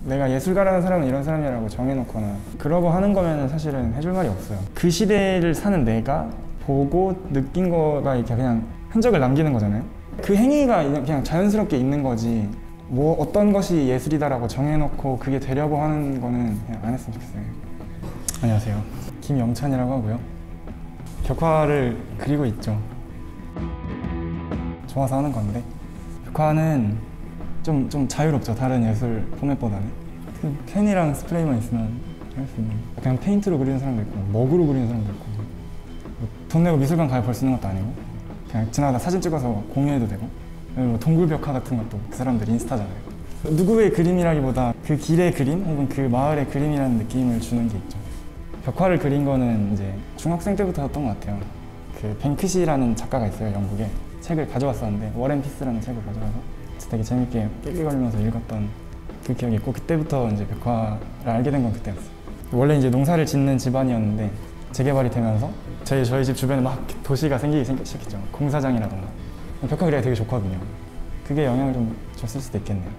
내가 예술가라는 사람은 이런 사람이라고 정해놓거나 그러고 하는 거면 사실은 해줄 말이 없어요. 그 시대를 사는 내가 보고 느낀 거가 이렇게 그냥 흔적을 남기는 거잖아요. 그 행위가 그냥 자연스럽게 있는 거지 뭐 어떤 것이 예술이다라고 정해놓고 그게 되려고 하는 거는 그냥 안 했으면 좋겠어요. 안녕하세요, 김영찬이라고 하고요. 벽화를 그리고 있죠. 좋아서 하는 건데 벽화는 좀 자유롭죠. 다른 예술 포맷보다는. 펜이랑 스프레이만 있으면 할 수 있는, 그냥 페인트로 그리는 사람도 있고 먹으로 그리는 사람도 있고, 돈 내고 미술관 가야 볼 수 있는 것도 아니고 그냥 지나가다 사진 찍어서 공유해도 되고, 뭐 동굴 벽화 같은 것도 그 사람들 인스타잖아요. 누구의 그림이라기보다 그 길의 그림 혹은 그 마을의 그림이라는 느낌을 주는 게 있죠. 벽화를 그린 거는 이제 중학생 때부터 했던 것 같아요. 그 뱅크시라는 작가가 있어요, 영국에. 책을 가져왔었는데 워 앤 피스라는 책을 가져와서 되게 재밌게 낄낄거리면서 읽었던 그 기억이 있고, 그때부터 이제 벽화를 알게 된 건 그때였어요. 원래 이제 농사를 짓는 집안이었는데 재개발이 되면서 저희 집 주변에 막 도시가 생기기 시작했죠. 공사장이라던가. 벽화 그리기가 되게 좋거든요. 그게 영향을 좀 줬을 수도 있겠네요.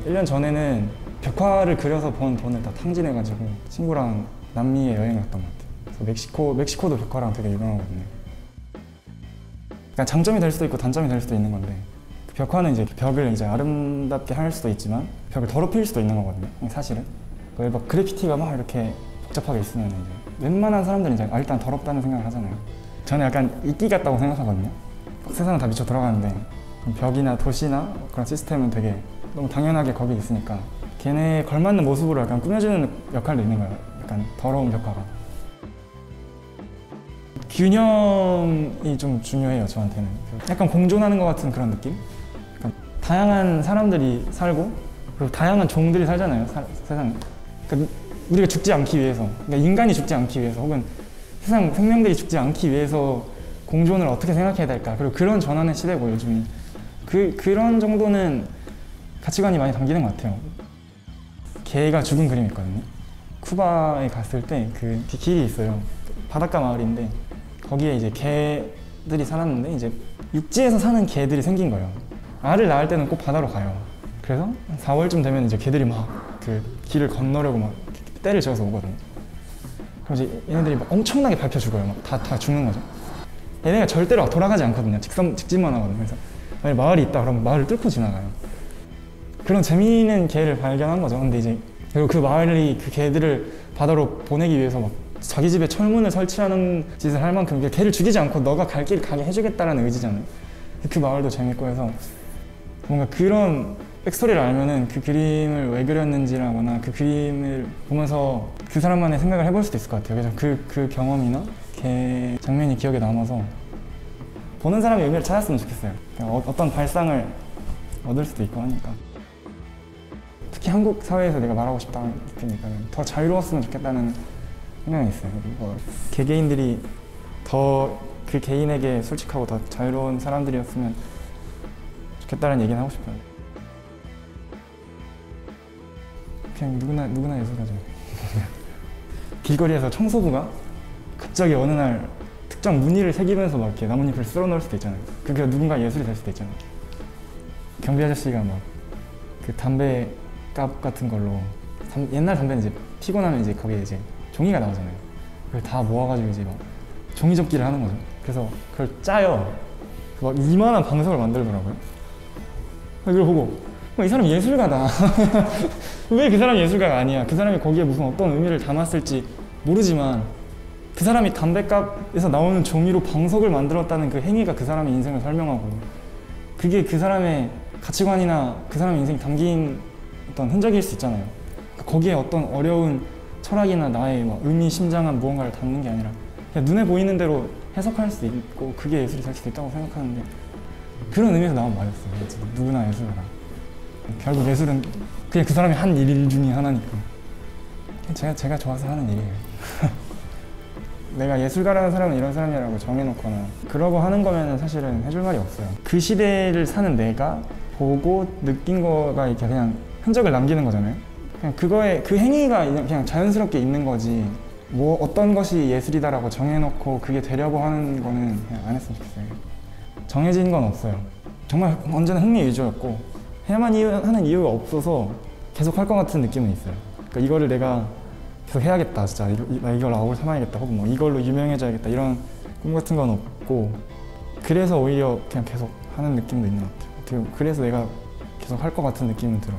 1년 전에는 벽화를 그려서 번 돈을 다 탕진해가지고 친구랑 남미에 여행을 갔던 것 같아요. 그래서 멕시코도 벽화랑 되게 유명하거든요. 그러니까 장점이 될 수도 있고 단점이 될 수도 있는 건데, 벽화는 이제 벽을 이제 아름답게 할 수도 있지만 벽을 더럽힐 수도 있는 거거든요, 사실은. 막 그래피티가 막 이렇게 복잡하게 있으면 이제 웬만한 사람들은 이제 일단 더럽다는 생각을 하잖아요. 저는 약간 이끼 같다고 생각하거든요. 세상은 다 미쳐 들어가는데 벽이나 도시나 그런 시스템은 되게 너무 당연하게 거기 있으니까 걔네에 걸맞는 모습으로 약간 꾸며주는 역할도 있는 거예요. 약간 더러운 벽화가. 균형이 좀 중요해요, 저한테는. 약간 공존하는 것 같은 그런 느낌? 약간 다양한 사람들이 살고 그리고 다양한 종들이 살잖아요, 세상에. 그러니까 우리가 죽지 않기 위해서, 그러니까 인간이 죽지 않기 위해서, 혹은 세상 생명들이 죽지 않기 위해서 공존을 어떻게 생각해야 될까. 그리고 그런 전환의 시대고 요즘이. 그런 정도는 가치관이 많이 담기는 것 같아요. 개가 죽은 그림이 있거든요. 쿠바에 갔을 때 그 길이 있어요. 바닷가 마을인데 거기에 이제 개들이 살았는데 이제 육지에서 사는 개들이 생긴 거예요. 알을 낳을 때는 꼭 바다로 가요. 그래서 4월쯤 되면 이제 개들이 막 그 길을 건너려고 막 떼를 지어서 오거든요. 그럼 이제 얘네들이 막 엄청나게 밟혀 죽어요. 막 다 죽는 거죠. 얘네가 절대로 돌아가지 않거든요. 직진만 하거든요. 그래서 만약 마을이 있다 그러면 마을을 뚫고 지나가요. 그런 재미있는 개를 발견한 거죠. 근데 이제 그리고 그 마을이 그 개들을 바다로 보내기 위해서 막 자기 집에 철문을 설치하는 짓을 할 만큼 개를 죽이지 않고 너가 갈 길 가게 해주겠다라는 의지잖아요. 그 마을도 재밌고 해서 뭔가 그런 백스토리를 알면은 그 그림을 왜 그렸는지라거나 그 그림을 보면서 그 사람만의 생각을 해볼 수도 있을 것 같아요. 그래서 그 경험이나 개 장면이 기억에 남아서 보는 사람의 의미를 찾았으면 좋겠어요. 어떤 발상을 얻을 수도 있고 하니까. 특히 한국 사회에서 내가 말하고 싶다는 느낌이니까 더 자유로웠으면 좋겠다는 생각이 있어요. 개개인들이 더 그 개인에게 솔직하고 더 자유로운 사람들이었으면 좋겠다는 얘기는 하고 싶어요. 그냥 누구나 예술가죠. 길거리에서 청소부가 갑자기 어느 날 특정 무늬를 새기면서 막 이렇게 나뭇잎을 쓸어 넣을 수도 있잖아요. 그게 누군가 예술이 될 수도 있잖아요. 경비 아저씨가 막 그 담배 값 같은 걸로 옛날 담배는 이제 피고 나면 이제 거기에 이제 종이가 나오잖아요. 그걸 다 모아가지고 이제 막 종이 접기를 하는 거죠. 그래서 그걸 짜요. 막 이만한 방석을 만들더라고요. 그걸 보고 이 사람 예술가다. 왜 그 사람이 예술가가 아니야? 그 사람이 거기에 무슨 어떤 의미를 담았을지 모르지만 그 사람이 담배값에서 나오는 종이로 방석을 만들었다는 그 행위가 그 사람의 인생을 설명하고, 그게 그 사람의 가치관이나 그 사람의 인생이 담긴 어떤 흔적일 수 있잖아요. 거기에 어떤 어려운 철학이나 나의 의미심장한 무언가를 담는 게 아니라 그냥 눈에 보이는 대로 해석할 수도 있고 그게 예술이 될 수도 있다고 생각하는데, 그런 의미에서 나온 말이었어요. 누구나 예술가다. 결국 예술은 그냥 그 사람이 한 일 중에 하나니까. 제가 좋아서 하는 일이에요. 내가 예술가라는 사람은 이런 사람이라고 정해놓거나 그러고 하는 거면 사실은 해줄 말이 없어요. 그 시대를 사는 내가 보고 느낀 거가 이렇게 그냥 흔적을 남기는 거잖아요. 그냥 그 행위가 그냥 자연스럽게 있는 거지 뭐 어떤 것이 예술이다라고 정해놓고 그게 되려고 하는 거는 그냥 안 했으면 좋겠어요. 정해진 건 없어요. 정말 언제나 흥미 위주였고 해야만 하는 이유가 없어서 계속 할 것 같은 느낌은 있어요. 그러니까 이거를 내가 계속 해야겠다, 진짜 나 이걸 아웃을 삼아야겠다, 혹은 뭐 이걸로 유명해져야겠다 이런 꿈 같은 건 없고, 그래서 오히려 그냥 계속 하는 느낌도 있는 것 같아요. 어떻게 보면 그래서 내가 계속 할 것 같은 느낌은 들어요.